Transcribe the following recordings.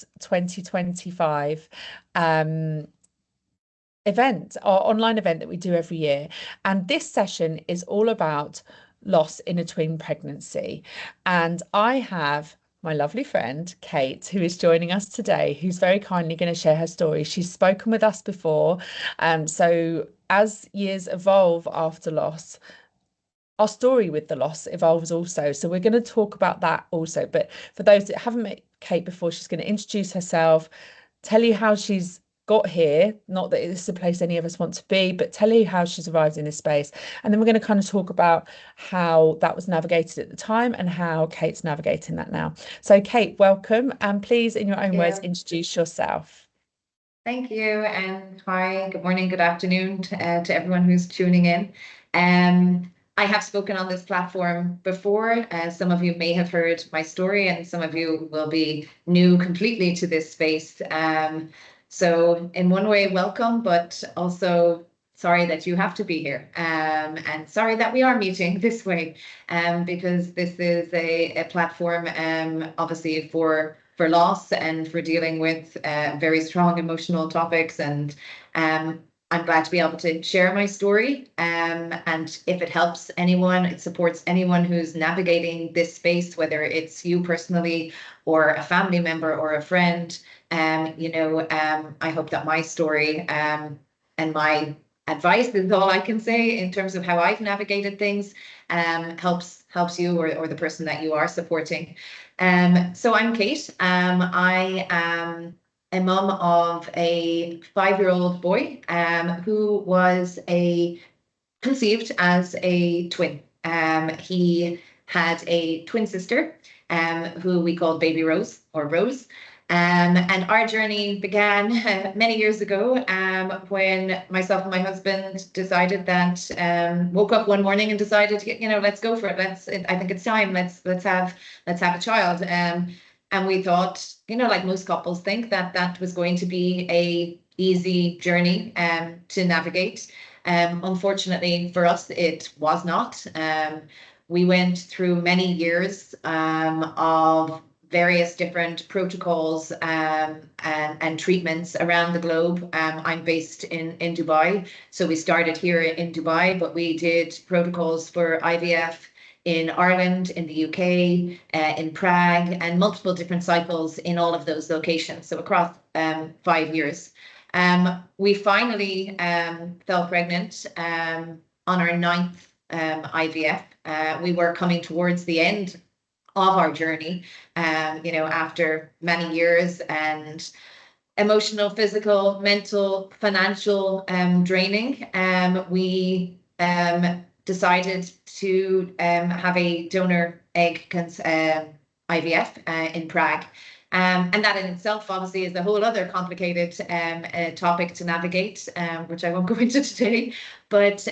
Lost 2025 event, our online event that we do every year. And this session is all about loss in a twin pregnancy. And I have my lovely friend, Kate, who is joining us today, who's very kindly going to share her story. She's spoken with us before. So as years evolve after loss, our story with the loss evolves also. So we're going to talk about that also. But for those that haven't met Kate before, she's going to introduce herself, tell you how she's got here. Not that this is a place any of us want to be, but tell you how she's arrived in this space. And then we're going to kind of talk about how that was navigated at the time and how Kate's navigating that now. So Kate, welcome. And please, in your own words, introduce yourself. Thank you. And hi, good morning, good afternoon to everyone who's tuning in. I have spoken on this platform before. Some of you may have heard my story, and some of you will be new completely to this space. So in one way, welcome, but also sorry that you have to be here. And sorry that we are meeting this way, because this is a platform, obviously for loss and for dealing with very strong emotional topics. And I'm glad to be able to share my story. And if it helps anyone, it supports anyone who's navigating this space, whether it's you personally or a family member or a friend. I hope that my story and my advice is all I can say in terms of how I've navigated things, helps you or the person that you are supporting. So I'm Kate. I am a mum of a 5-year-old boy who was conceived as a twin. He had a twin sister who we called Baby Rose or Rose. And our journey began many years ago when myself and my husband decided that, woke up one morning and decided, let's go for it. I think it's time. Let's have a child. And we thought, like most couples think, that was going to be a easy journey to navigate. Unfortunately for us, it was not. We went through many years of various different protocols and treatments around the globe. I'm based in Dubai, so we started here in Dubai, but we did protocols for IVF in Ireland, in the UK, in Prague, and multiple different cycles in all of those locations, so across 5 years. We finally fell pregnant on our 9th IVF. We were coming towards the end of our journey, after many years and emotional, physical, mental, financial draining. We decided to have a donor egg IVF in Prague. And that in itself, obviously, is a whole other complicated topic to navigate, which I won't go into today. But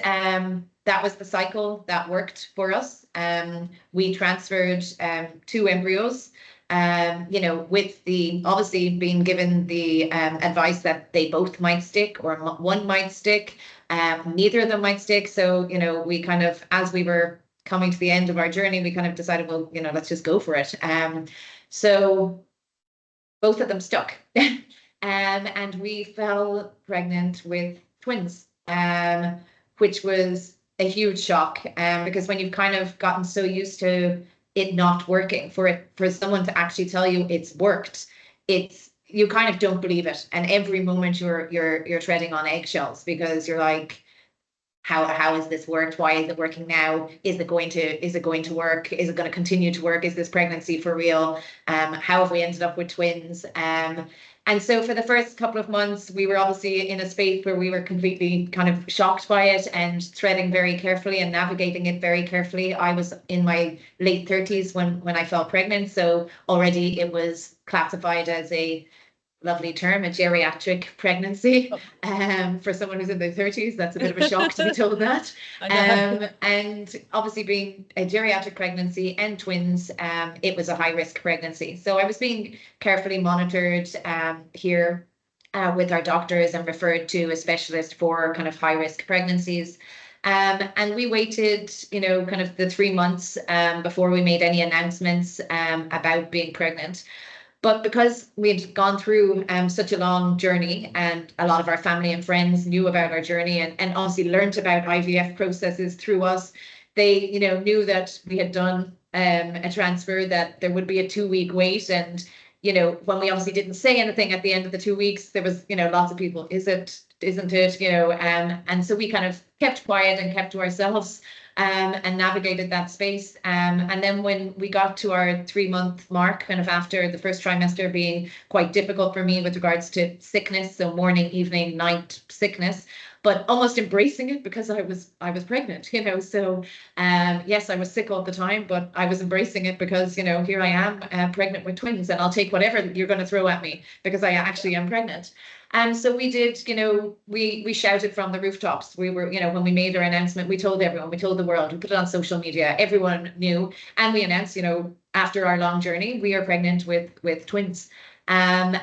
that was the cycle that worked for us. We transferred 2 embryos, with the obviously being given the advice that they both might stick or one might stick. Neither of them might stick. So, we kind of, as we were coming to the end of our journey, we kind of decided, well, let's just go for it. So both of them stuck. And we fell pregnant with twins, which was a huge shock, because when you've kind of gotten so used to it not working, for someone to actually tell you it's worked, you kind of don't believe it, and every moment you're treading on eggshells, because you're like, how has this worked? Why is it working now? Is it going to work? Is it going to continue to work? Is this pregnancy for real? How have we ended up with twins? And so for the first couple of months, we were obviously in a space where we were completely kind of shocked by it and treading very carefully and navigating it very carefully. I was in my late 30s when I fell pregnant, so already it was classified as a lovely term, a geriatric pregnancy. For someone who's in their 30s, that's a bit of a shock to be told that. And obviously being a geriatric pregnancy and twins, it was a high risk pregnancy. So I was being carefully monitored here with our doctors and referred to a specialist for kind of high risk pregnancies. And we waited, kind of the 3 months before we made any announcements about being pregnant. But because we'd gone through such a long journey, and a lot of our family and friends knew about our journey, and obviously learned about IVF processes through us, they, knew that we had done a transfer, that there would be a 2 week wait. And, when we obviously didn't say anything at the end of the 2 weeks, there was, lots of people, is it, isn't it, and so we kind of kept quiet and kept to ourselves, and navigated that space. And then when we got to our 3 month mark, kind of after the first trimester being quite difficult for me with regards to sickness, so morning, evening, night sickness, but almost embracing it because I was pregnant, So yes, I was sick all the time, but I was embracing it because, here I am, pregnant with twins, and I'll take whatever you're going to throw at me because I actually am pregnant. And so we did, we shouted from the rooftops. We were, when we made our announcement, we told everyone, we told the world, we put it on social media, everyone knew, and we announced, after our long journey, we are pregnant with twins. And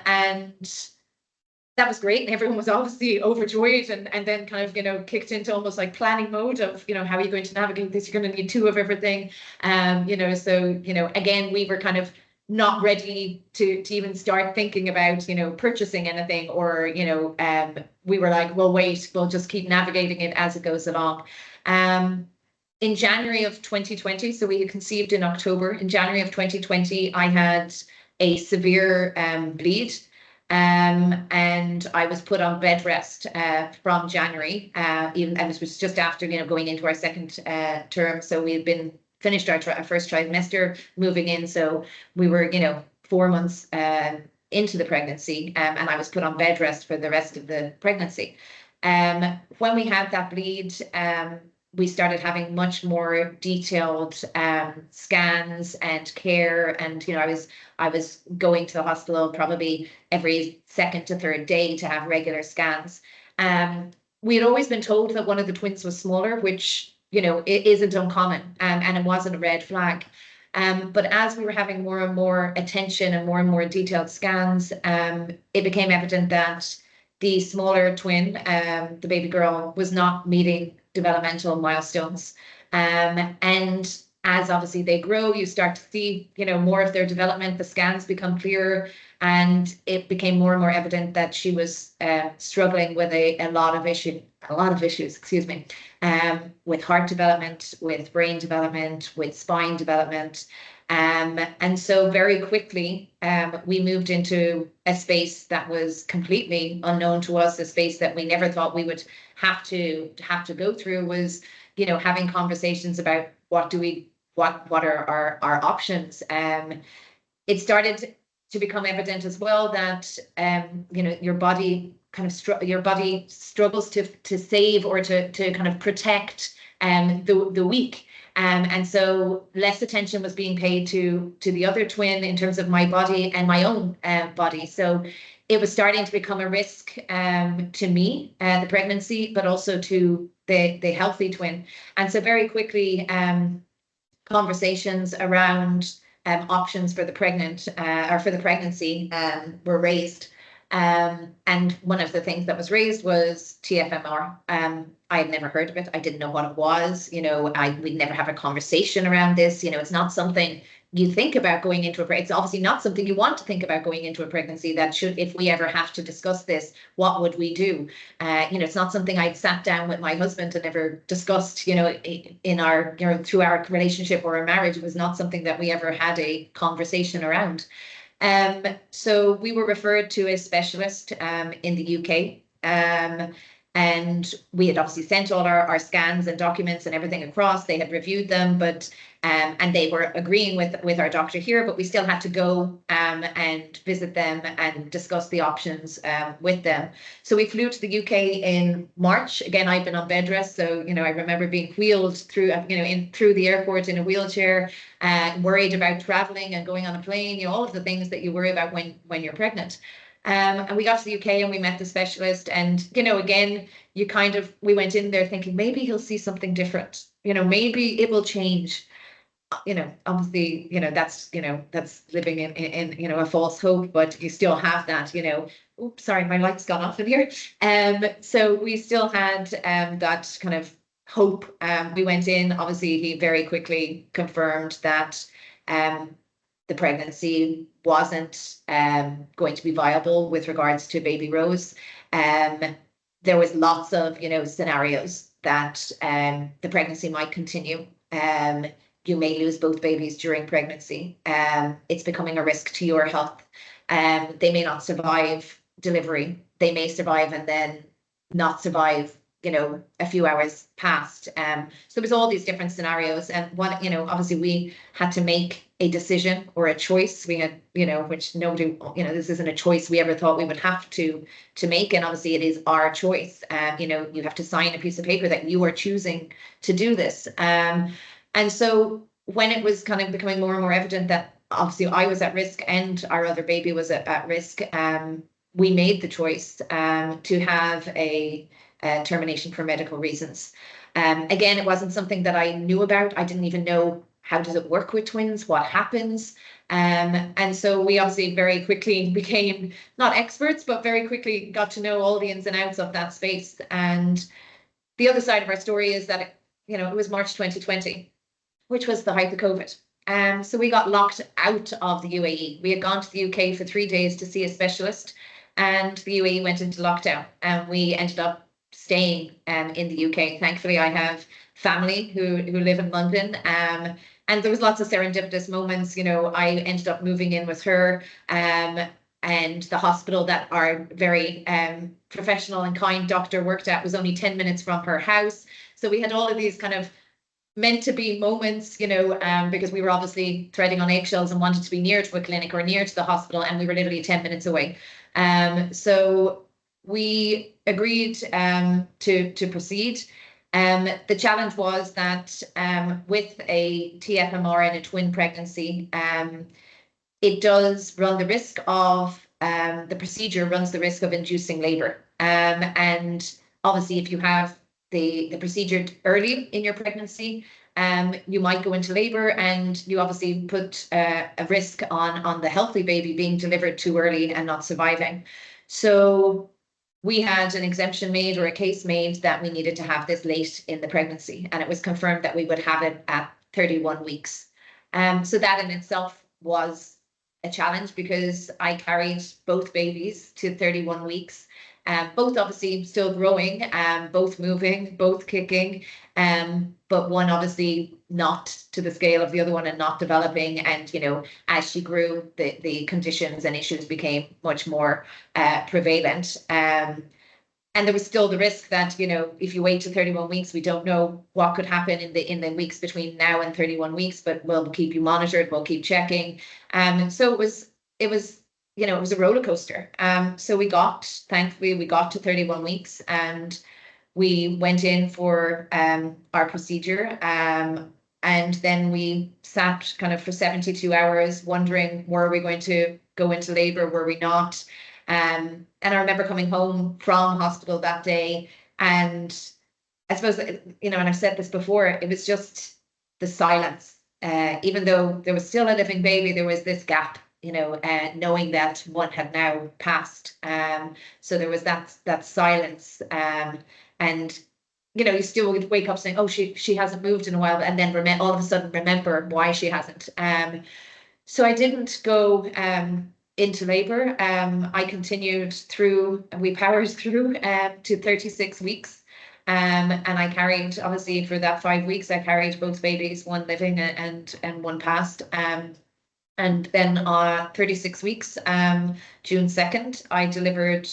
that was great. And everyone was obviously overjoyed, and then kind of, kicked into almost like planning mode of, how are you going to navigate this? You're going to need two of everything. So, again, we were kind of not ready to even start thinking about, purchasing anything, or, we were like, well, wait, we'll just keep navigating it as it goes along. In January of 2020, so we had conceived in October. In January of 2020, I had a severe bleed. And I was put on bed rest from January, and this was just after, going into our second term. So we had been finished our first trimester, moving in. So we were, 4 months into the pregnancy, and I was put on bed rest for the rest of the pregnancy. When we had that bleed, we started having much more detailed scans and care. And, I was going to the hospital probably every second to third day to have regular scans. We had always been told that one of the twins was smaller, which, it isn't uncommon, and it wasn't a red flag. But as we were having more and more attention and more detailed scans, it became evident that the smaller twin, the baby girl, was not meeting developmental milestones. And as obviously they grow, you start to see, more of their development, the scans become clearer, and it became more and more evident that she was struggling with a lot of issues, with heart development, with brain development, with spine development. And so very quickly, we moved into a space that was completely unknown to us, a space that we never thought we would have to go through. Was, having conversations about what are our options. It started to become evident as well that your body struggles to save, or to kind of protect the weak. And so less attention was being paid to the other twin in terms of my body and my own body. So it was starting to become a risk to me, the pregnancy, but also to the healthy twin. And so very quickly, conversations around options for the pregnancy were raised. And one of the things that was raised was TFMR. I had never heard of it. I didn't know what it was. We'd never have a conversation around this. It's not something you think about going into it's obviously not something you want to think about going into a pregnancy. That should, if we ever have to discuss this, what would we do? It's not something I'd sat down with my husband and ever discussed, in our, through our relationship or our marriage. It was not something that we ever had a conversation around. So we were referred to a specialist in the UK. And we had obviously sent all our scans and documents and everything across. They had reviewed them, but and they were agreeing with our doctor here, but we still had to go and visit them and discuss the options with them. So we flew to the UK in March. Again, I'd been on bed rest, so I remember being wheeled through through the airport in a wheelchair, worried about traveling and going on a plane. All of the things that you worry about when you're pregnant. And we got to the UK and we met the specialist, and again, we went in there thinking maybe he'll see something different, maybe it will change. Obviously, that's living in a false hope, but you still have that, oops, sorry, my light's gone off in here. So we still had that kind of hope. We went in, obviously he very quickly confirmed that the pregnancy wasn't going to be viable with regards to baby Rose. There was lots of, scenarios that the pregnancy might continue. You may lose both babies during pregnancy. It's becoming a risk to your health. They may not survive delivery. They may survive and then not survive, a few hours past. So there's all these different scenarios. And one, obviously we had to make a decision or a choice. We had, which nobody, this isn't a choice we ever thought we would have to make. And obviously it is our choice. You have to sign a piece of paper that you are choosing to do this. And so when it was kind of becoming more and more evident that obviously I was at risk and our other baby was at risk, we made the choice to have a termination for medical reasons. Again, it wasn't something that I knew about. I didn't even know how does it work with twins, what happens. And so we obviously very quickly became not experts, but very quickly got to know all the ins and outs of that space. And the other side of our story is that, it was March 2020, which was the height of COVID. So we got locked out of the UAE. We had gone to the UK for 3 days to see a specialist, and the UAE went into lockdown, and we ended up staying in the UK. Thankfully, I have family who live in London, and there was lots of serendipitous moments. I ended up moving in with her, and the hospital that our very professional and kind doctor worked at was only 10 minutes from her house. So we had all of these kind of meant to be moments, because we were obviously treading on eggshells and wanted to be near to a clinic or near to the hospital, and we were literally 10 minutes away. So we agreed to proceed. The challenge was that with a TFMR in a twin pregnancy, it does run the risk of, the procedure runs the risk of inducing labor. And obviously, if you have the procedure early in your pregnancy, you might go into labor, and you obviously put a risk on the healthy baby being delivered too early and not surviving. So we had an exemption made or a case made that we needed to have this late in the pregnancy, and it was confirmed that we would have it at 31 weeks. So that in itself was a challenge, because I carried both babies to 31 weeks, both obviously still growing, both moving, both kicking, but one obviously not to the scale of the other one and not developing. And, as she grew, the conditions and issues became much more prevalent. And there was still the risk that, if you wait to 31 weeks, we don't know what could happen in the weeks between now and 31 weeks, but we'll keep you monitored, we'll keep checking. So it was a roller coaster. So thankfully, we got to 31 weeks, and we went in for our procedure. And then we sat kind of for 72 hours wondering, were we going to go into labor? Were we not? And I remember coming home from hospital that day, and I suppose, and I've said this before, it was just the silence. Even though there was still a living baby, there was this gap, knowing that one had now passed. So there was that silence. And you still would wake up saying, oh, she hasn't moved in a while, and then all of a sudden remember why she hasn't. So I didn't go into labor. I continued through, and we powered through to 36 weeks. And I carried, obviously, for that 5 weeks, I carried both babies, one living and one passed. And then 36 weeks, June 2nd, I delivered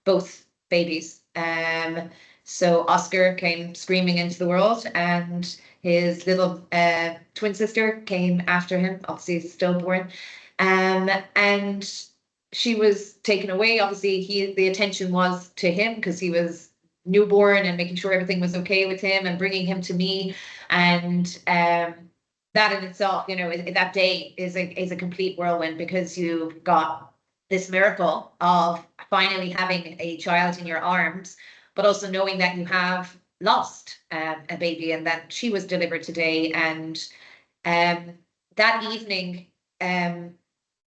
both babies. So Oscar came screaming into the world, and his little twin sister came after him, obviously stillborn. And she was taken away. Obviously, the attention was to him because he was newborn, and making sure everything was okay with him and bringing him to me. And that in itself, that day is a complete whirlwind, because you've got this miracle of finally having a child in your arms, but also knowing that you have lost a baby, and that she was delivered today. And that evening,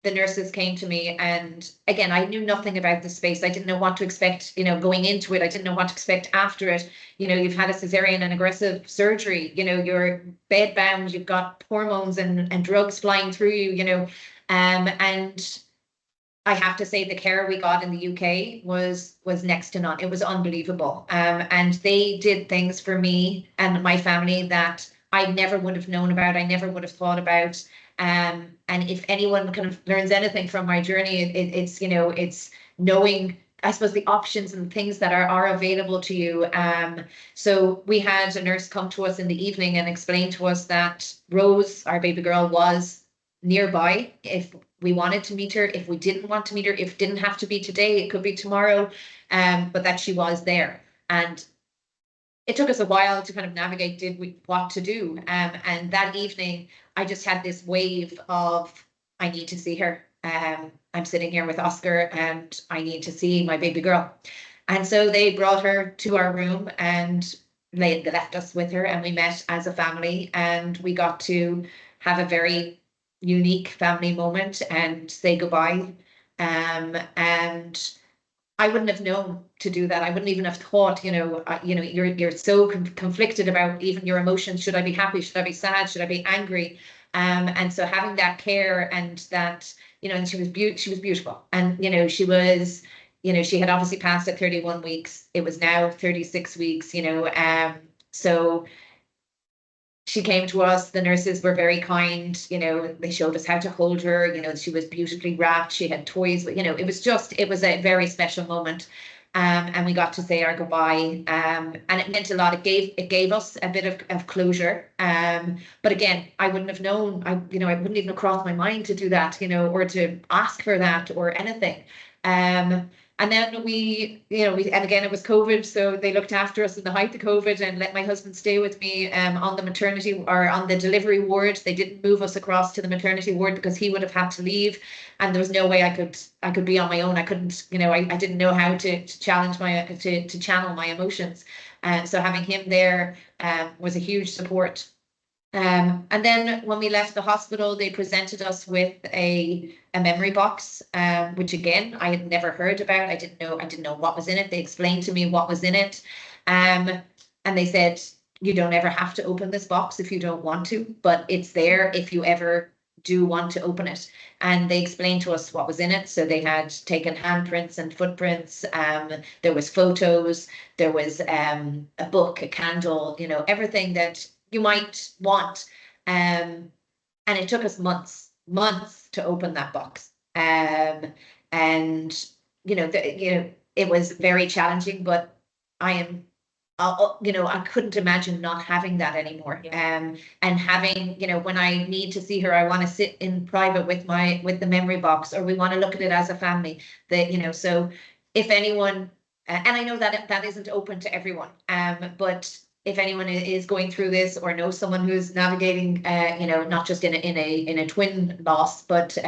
the nurses came to me, and again, I knew nothing about the space. I didn't know what to expect, going into it. I didn't know what to expect after it. You've had a cesarean and aggressive surgery, you're bed bound, you've got hormones and drugs flying through you, and I have to say the care we got in the UK was next to none. It was unbelievable. And they did things for me and my family that I never would have known about. I never would have thought about. And if anyone kind of learns anything from my journey, it's knowing, I suppose, the options and things that are available to you. So we had a nurse come to us in the evening and explain to us that Rose, our baby girl, was nearby if we wanted to meet her, if we didn't want to meet her, if it didn't have to be today, it could be tomorrow, but that she was there. And it took us a while to kind of navigate what to do. And that evening, I just had this wave of, I need to see her. I'm sitting here with Oscar and I need to see my baby girl. And so they brought her to our room and left us with her, and we met as a family, and we got to have a very unique family moment and say goodbye. And I wouldn't have known to do that. I wouldn't even have thought, you're so conflicted about even your emotions. Should I be happy? Should I be sad? Should I be angry? And so having that care and that, and she was beautiful. And, she had obviously passed at 31 weeks. It was now 36 weeks, so she came to us. The nurses were very kind. They showed us how to hold her. She was beautifully wrapped. She had toys. It was a very special moment. And we got to say our goodbye. And it meant a lot. It gave us a bit of closure. But again, I wouldn't have known. I wouldn't even have crossed my mind to do that, or to ask for that or anything. And then and again, it was COVID, so they looked after us in the height of COVID and let my husband stay with me on the maternity or on the delivery ward. They didn't move us across to the maternity ward because he would have had to leave, and there was no way I could be on my own. I couldn't, I didn't know how to challenge to channel my emotions, and so having him there was a huge support. And then when we left the hospital, they presented us with a memory box, which again, I had never heard about. I didn't know what was in it. They explained to me what was in it. And they said, you don't ever have to open this box if you don't want to, but it's there if you ever do want to open it. And they explained to us what was in it. So they had taken handprints and footprints. There was photos. There was a book, a candle, everything that you might want. And it took us months to open that box. And it was very challenging, but I couldn't imagine not having that anymore. Yeah. And having, when I need to see her, I want to sit in private with the memory box, or we want to look at it as a family. So if anyone, and I know that isn't open to everyone, but if anyone is going through this or knows someone who's navigating, not just in a twin loss, but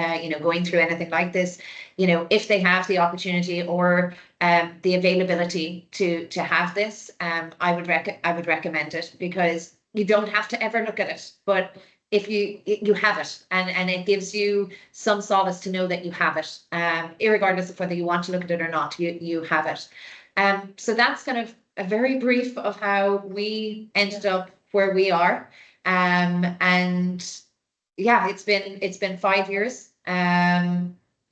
going through anything like this, if they have the opportunity or the availability to have this, I would recommend it, because you don't have to ever look at it, but if you have it, and it gives you some solace to know that you have it, irregardless of whether you want to look at it or not, you have it. So that's kind of a very brief of how we ended up where we are. And yeah, it's been 5 years. I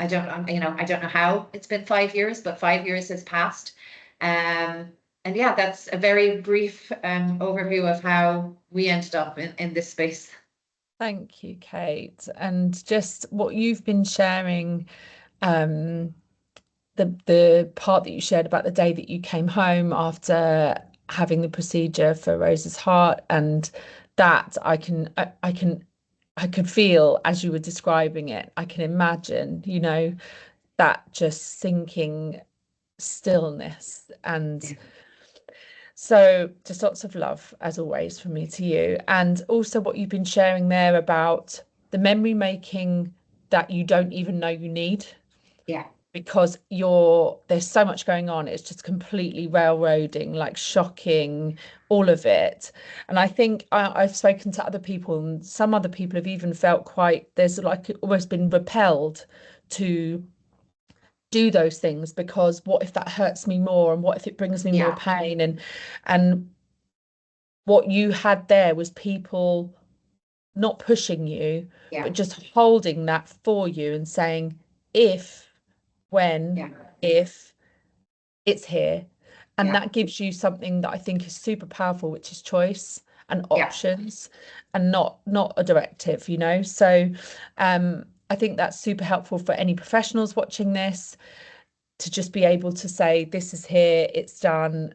don't know how it's been 5 years, but 5 years has passed. And yeah, that's a very brief overview of how we ended up in this space. Thank you, Kate. And just what you've been sharing, the part that you shared about the day that you came home after having the procedure for Rose's heart, and that I could feel as you were describing it. I can imagine, that just sinking stillness. And so just lots of love, as always, from me to you. And also what you've been sharing there about the memory making that you don't even know you need. Yeah. because there's so much going on. It's just completely railroading, like shocking, all of it. And I think I've spoken to other people, and some other people have even felt there's like almost been repelled to do those things, because what if that hurts me more, and what if it brings me more Yeah. pain? And what you had there was people not pushing you, Yeah. but just holding that for you and saying, if, when, Yeah. if it's here. And Yeah. that gives you something that I think is super powerful, which is choice and Yeah. options, and not a directive, So I think that's super helpful for any professionals watching this, to just be able to say, this is here, it's done,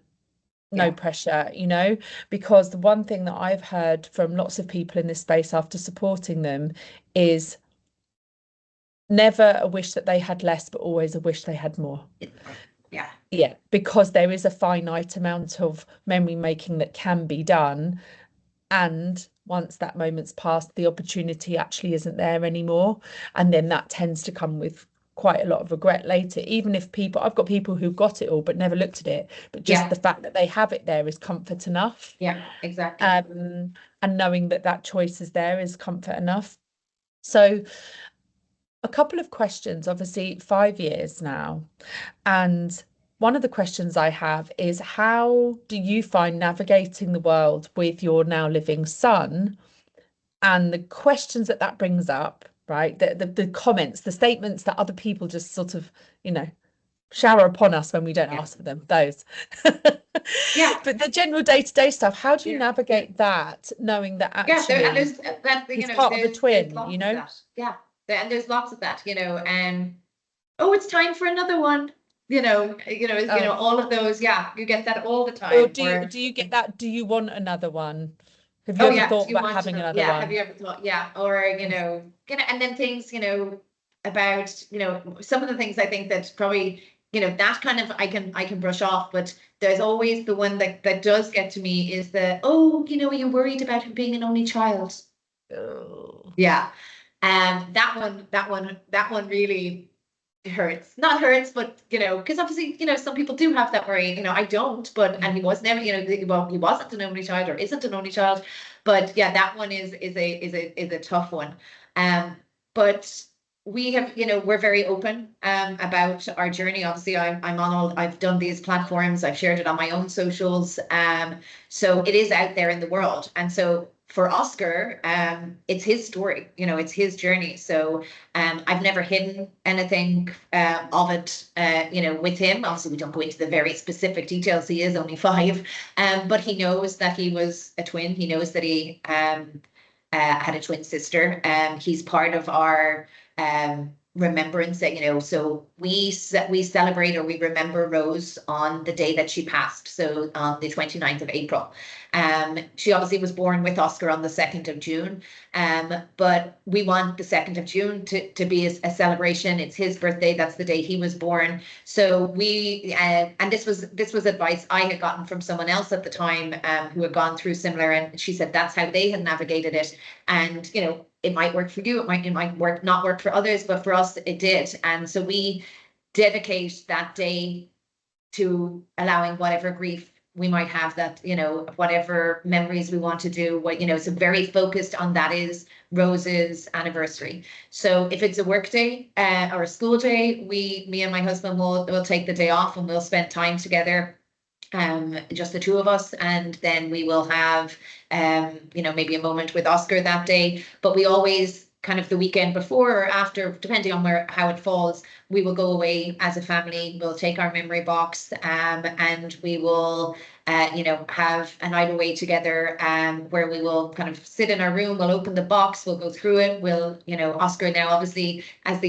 no Yeah. pressure, because the one thing that I've heard from lots of people in this space after supporting them is never a wish that they had less, but always a wish they had more. Yeah. Yeah, because there is a finite amount of memory making that can be done. And once that moment's passed, the opportunity actually isn't there anymore. And then that tends to come with quite a lot of regret later, even if I've got people who got it all but never looked at it. But just Yeah. the fact that they have it there is comfort enough. Yeah. Exactly. And knowing that that choice is there is comfort enough. So a couple of questions, obviously 5 years now. And one of the questions I have is, how do you find navigating the world with your now living son, and the questions that that brings up, right? The comments, the statements that other people just sort of, shower upon us when we don't Yeah. ask for them, those. Yeah. But the general day-to-day stuff, how do you Yeah. navigate that, knowing that Yeah. And actually there's that, he's part of a there's twin, lots of that. Yeah. And there's lots of that, and oh, it's time for another one. Oh, All of those. Yeah, you get that all the or time. do you get that? Do you want another one? Have you Oh ever yeah, do thought you about want having to? another Yeah, have one? you ever thought? Yeah, or and then things, about some of the things I think that probably that kind of I can brush off, but there's always the one that does get to me is the, oh, you're worried about him being an only child. Oh. Yeah, that one really hurts. Not hurts, but because obviously, some people do have that worry. I don't, but and he was never, well, he wasn't an only child or isn't an only child, but yeah, that one is a tough one. But we have, we're very open about our journey. Obviously, I've done these platforms, I've shared it on my own socials, so it is out there in the world, and so for Oscar, it's his story, it's his journey. So I've never hidden anything of it, with him. Obviously, we don't go into the very specific details. He is only 5, but he knows that he was a twin. He knows that he had a twin sister. He's part of our remembrance that, so we celebrate, or we remember Rose on the day that she passed, so on the 29th of April. She obviously was born with Oscar on the 2nd of June, but we want the 2nd of June to be a celebration. It's his birthday, that's the day he was born. So we and this was advice I had gotten from someone else at the time, who had gone through similar, and she said that's how they had navigated it. And it might work for you, it might not work for others, but for us it did. And so we dedicate that day to allowing whatever grief we might have, that whatever memories we want to do, so very focused on that is Rose's anniversary. So if it's a work day or a school day, me and my husband will take the day off, and we'll spend time together, just the two of us, and then we will have maybe a moment with Oscar that day. But we always, kind of the weekend before or after, depending on how it falls, we will go away as a family. We'll take our memory box, and we will have a night away together, where we will kind of sit in our room. We'll open the box, we'll go through it. We'll, Oscar now, obviously, as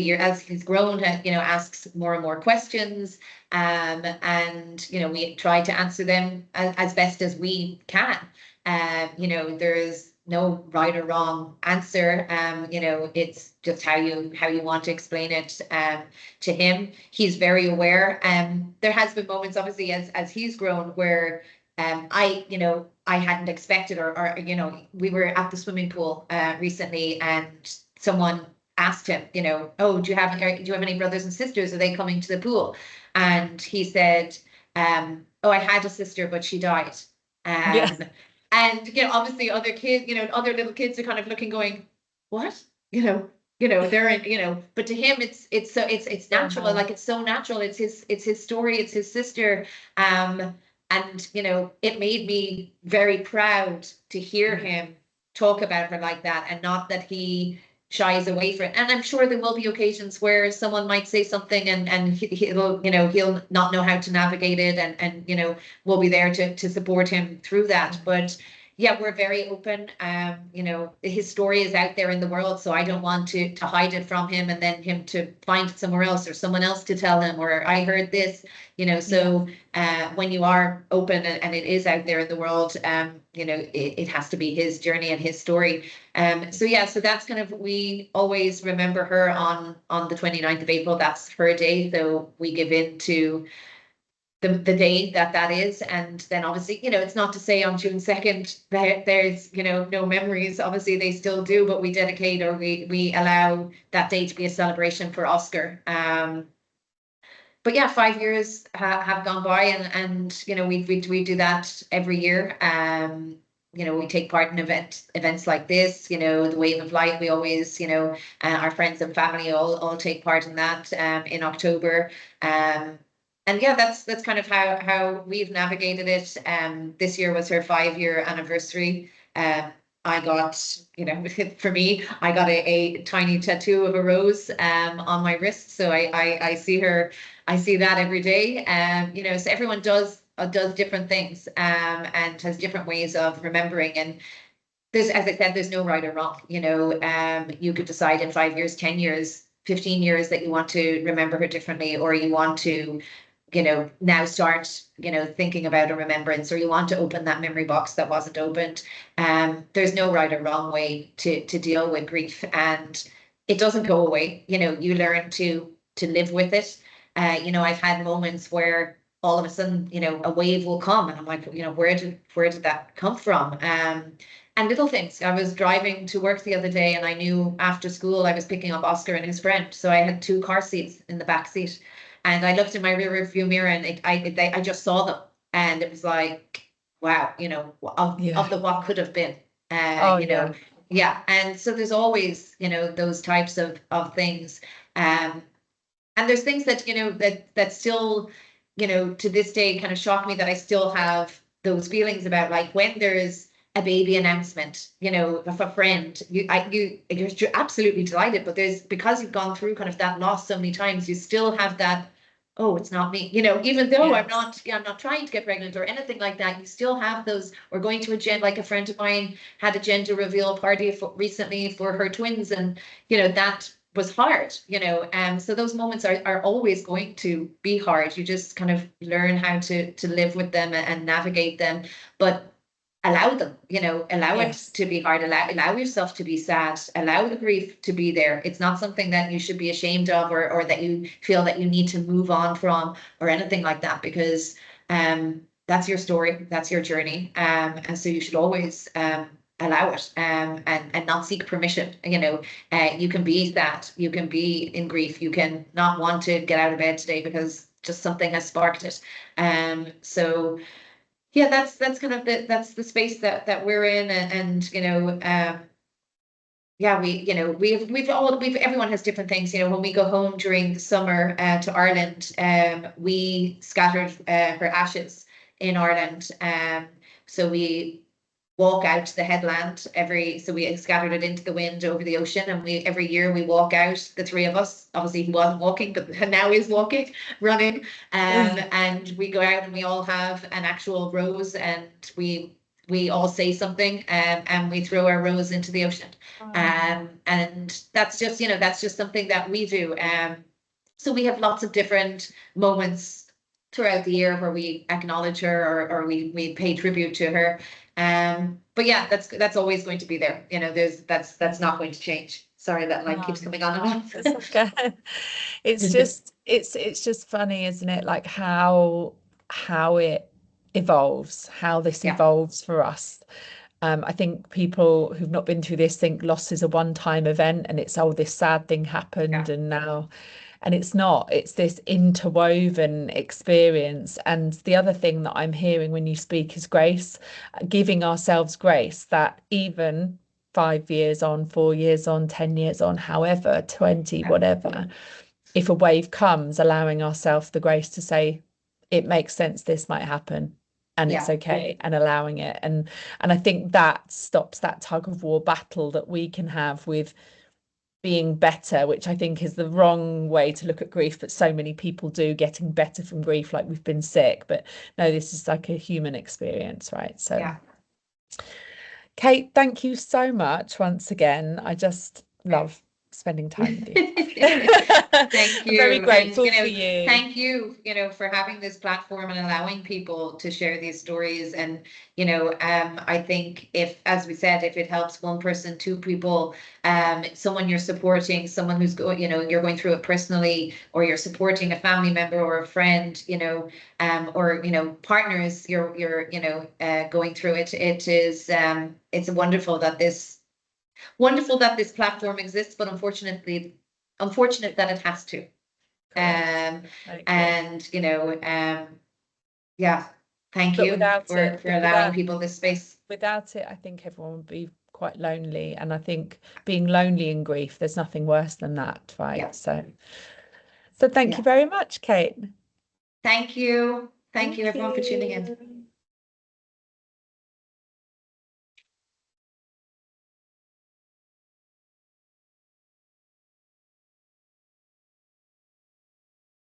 he's grown, asks more and more questions, and we try to answer them as best as we can. There's no right or wrong answer. It's just how you want to explain it to him. He's very aware. There has been moments, obviously, as he's grown, where I hadn't expected, or we were at the swimming pool recently, and someone asked him, oh, do you have any brothers and sisters? Are they coming to the pool? And he said, oh, I had a sister, but she died. Yeah. And obviously other kids, other little kids are kind of looking, going, what? They're in, but to him it's natural, like it's so natural. It's his story, it's his sister. And it made me very proud to hear him talk about her like that, and not that he shies away from it. And I'm sure there will be occasions where someone might say something, and he'll not know how to navigate it, and we'll be there to support him through that. But yeah, we're very open. His story is out there in the world, so I don't want to hide it from him, and then him to find it somewhere else, or someone else to tell him, or I heard this, so when you are open, and it is out there in the world, it has to be his journey and his story. So that's kind of, we always remember her on the 29th of April. That's her day, so we give in to the day that is. And then obviously, it's not to say on June 2nd there's no memories. Obviously they still do, but we dedicate, or we allow that day to be a celebration for Oscar. But yeah, 5 years have gone by, and we do that every year. We take part in events like this, the Wave of Light. We always, our friends and family all take part in that in October. And yeah, that's kind of how we've navigated it. This year was her 5-year anniversary. I got, for me, I got a tiny tattoo of a rose on my wrist. So I see that every day. So everyone does different things, and has different ways of remembering. And there's, as I said, there's no right or wrong. You could decide in 5 years, 10 years, 15 years that you want to remember her differently, or you want to now start, thinking about a remembrance, or you want to open that memory box that wasn't opened. There's no right or wrong way to deal with grief, and it doesn't go away. You learn to live with it. I've had moments where all of a sudden, a wave will come, and I'm like, where did that come from? And little things. I was driving to work the other day, and I knew after school I was picking up Oscar and his friend. So I had 2 car seats in the back seat. And I looked in my rear view mirror, and I just saw them, and it was like, wow, of the what could have been, yeah. And so there's always, those types of things, and there's things that that still, to this day kind of shock me, that I still have those feelings about, like when there's a baby announcement, of a friend, you're absolutely delighted, but because you've gone through kind of that loss so many times, you still have that, oh, it's not me, even though Yes. I'm not trying to get pregnant or anything like that, you still have those. Or going to like a friend of mine had a gender reveal party recently for her twins, and that was hard, so those moments are always going to be hard. You just kind of learn how to live with them and navigate them, but allow them, allow Yes. it to be hard, allow yourself to be sad, allow the grief to be there. It's not something that you should be ashamed of, or that you feel that you need to move on from, or anything like that, because that's your story, that's your journey, and so you should always allow it, and not seek permission. You can be sad, you can be in grief, you can not want to get out of bed today because just something has sparked it. So yeah, that's kind of that's the space that we're in, and yeah, everyone has different things. When we go home during the summer to Ireland, we scattered her ashes in Ireland, so we walk out to the headland so we scattered it into the wind over the ocean, and every year we walk out, the 3 of us. Obviously he wasn't walking, but now he's walking, running, and we go out, and we all have an actual rose, and we all say something, and we throw our rose into the ocean. And that's just something that we do. So we have lots of different moments throughout the year where we acknowledge her, or we pay tribute to her. But yeah, that's always going to be there. That's not going to change. Sorry, that light keeps coming on and off. It's okay. It's just funny, isn't it? Like how it evolves, how this Yeah. evolves for us. I think people who've not been through this think loss is a one-time event and it's, oh, this sad thing happened and now, and it's not. It's this interwoven experience. And the other thing that I'm hearing when you speak is grace, giving ourselves grace that even 5 years on, 4 years on, 10 years on, however, 20, whatever, if a wave comes, allowing ourselves the grace to say, it makes sense, this might happen and it's okay, and allowing it. And I think that stops that tug of war battle that we can have with being better, which I think is the wrong way to look at grief, but so many people do, getting better from grief like we've been sick. But no, this is like a human experience, right? So Kate, thank you so much once again. I just love spending time with you. Thank you. I'm very grateful and, for you. Thank you, for having this platform and allowing people to share these stories. And, I think if, as we said, if it helps one person, two people, someone you're supporting, someone who's going, you're going through it personally, or you're supporting a family member or a friend, or, partners, you're going through it. It is, it's wonderful that this platform exists, but unfortunate that it has to. Correct. And thank you for allowing people this space. Without it, I think everyone would be quite lonely, and I think being lonely in grief, there's nothing worse than that, right? So thank you very much, Kate. Thank you everyone for tuning in.